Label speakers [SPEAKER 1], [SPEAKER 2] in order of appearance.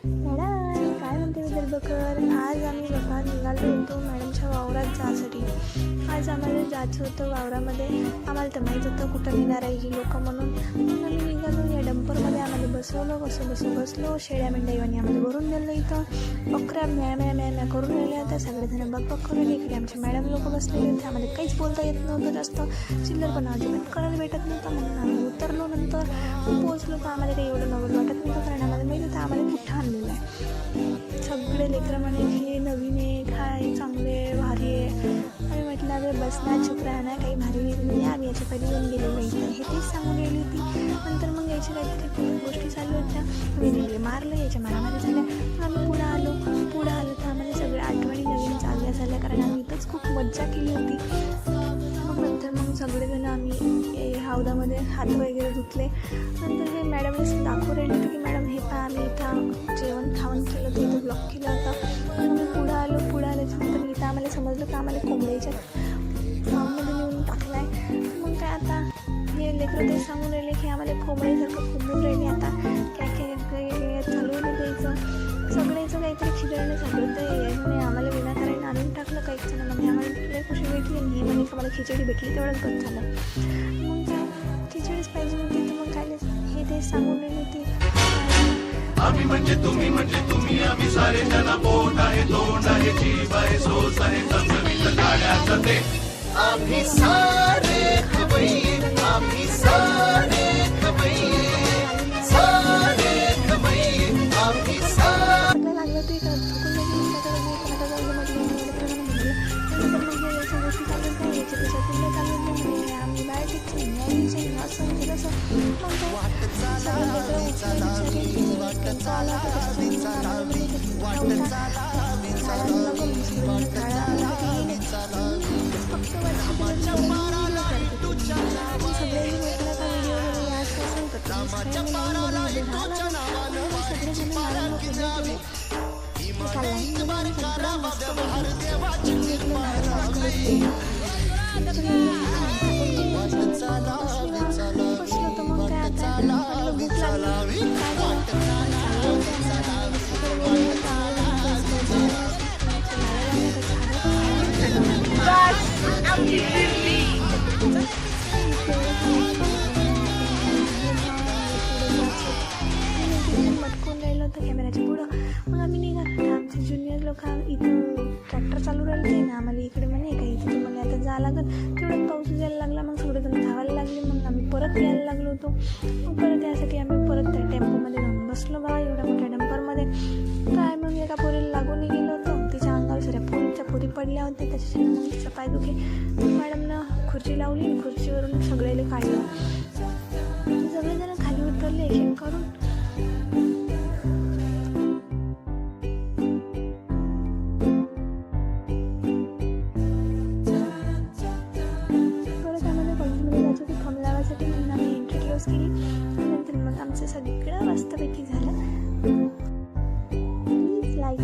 [SPEAKER 1] Madam काय म्हणते विदर्भकर, आज आम्ही बघा निघालो होतो मॅडमच्या वावरात जायसाठी. आज आम्हाला जायचं होतं वावरामध्ये. आम्हाला तर माहीत होतं कुठं नेणार आहे ही लोकं म्हणून. मग आम्ही निघालो. या डंपरमध्ये आम्हाला बसवलं. बसलो. शेळ्या मेंढ्यावानी आम्हाला भरून दिलं. इथं बकऱ्या म्या म्या म्या म्या करून राहिल्या होत्या. सगळेजण बक करून राहिले. इकडे आमचे मॅडम लोक बसलेले होते. आम्हाला काहीच बोलता येत नव्हतं जास्त. चिल्लरपणा अजिबात करायला भेटत नव्हतं. म्हणून आम्ही उतरलो. नंतर पोचलो का आम्हाला काही एवढं नवल वाटत नव्हतं, कारण आम्हाला माहीत होतं आम्हाला कुठं आणलेलं आहे. सगळे लेकरं म्हणे हे नवीन आहे, काय चांगले भारी आहे. आम्ही म्हटलं अगं बस ना, चुप राहणार, काही भारी नाही. आम्ही याच्या पहिले येऊन गेलेलो इथं, हे तेच सांगून राहिली होती. नंतर मग याच्या काहीतरी गोष्टी चालू होत्या. वेगवेगळे मारलं, याच्या मारामारी झाल्या. मग आम्ही पुढं आलो तर आम्हाला सगळ्या आठवणी नवीन चालल्या झाल्या, कारण आम्ही इथंच खूप मज्जा केली होती. मग सगळेजण आम्ही हौदामध्ये हात वगैरे धुतले. नंतर हे मॅडमने दाखवून राहिले होते की मॅडम हे पहा, आम्ही इथं जेवण खावण केलं होतं, इथं ब्लॉक केलं होतं. आम्ही पुढं आल्याच्यानंतर इथं आम्हाला समजलं का आम्हाला कोंबड्याच्या फार्ममध्ये नेऊन टाकलं आहे. मग काय आता हे लेकरं ते सांगून राहिले की आम्हाला कोंबड्यासारखं कोंबून राहिले. आता काय चालवून द्यायचं, सगळ्याचं काहीतरी खिदळणं चालू होतं. याने आम्हाला विनाकारण आणून टाकलं. काही जण म्हणजे आम्हाला लई खुशी भेटली आणि ही म्हणे का मला खिचडी भेटली, तेवढंच बंद झालं. मग काय खिचडीच पाहिजे होती, तर मग काय हे ते सांगून राहिली होती.
[SPEAKER 2] आम्ही म्हणजे तुम्ही आम्ही सारे जण पोट आहे, तोंड आहे, जीव आहे, सोस आहे, चमचमीत गाड्याचं ते आम्ही सारे खवई, आम्ही सारे खवई, सारे खवई, आम्ही
[SPEAKER 1] लागलं ते थकून गोष्टी चालू नाही, याच्या त्याच्यातून चालू नाही, आम्ही बाहेर टिकून असं म्हणजे तसं. मटकून राहिलं होतं कॅमेऱ्याच्या पुढं. मग आम्ही निघालो. आमचे ज्युनियर लोक इथं ट्रॅक्टर चालू राहिले ना, आम्हाला इकडे म्हणे का इथे तुम्हाला आता जावं लागत. तेवढं पाऊस यायला लागला. मग सगळेजण धावायला लागले. मग आम्ही परत यायला लागलो होतो. मग परत यासाठी आम्ही परत त्या टेम्पोमध्ये जाऊन बसलो. बा एवढ्या मोठ्या डंपरमध्ये काय. मग एका पोरीला लागूनही गेलो होतो. तिच्या अंगावर सगळ्या पोरी पडल्या होत्या. त्याच्यासाठी मग तिचा पाय दुखे. मॅडमनं खुर्ची लावली. खुर्चीवरून सगळ्याला काढलं. सगळेजण खाली उतरले एक एक करून. परत आम्हाला कॉलेजमध्ये जायचं होतं फॉर्म लावायसाठी, म्हणून आम्ही एंट्री क्लोज केली. नंतर मग आमचं सगळं मस्तपैकी झालं. Please like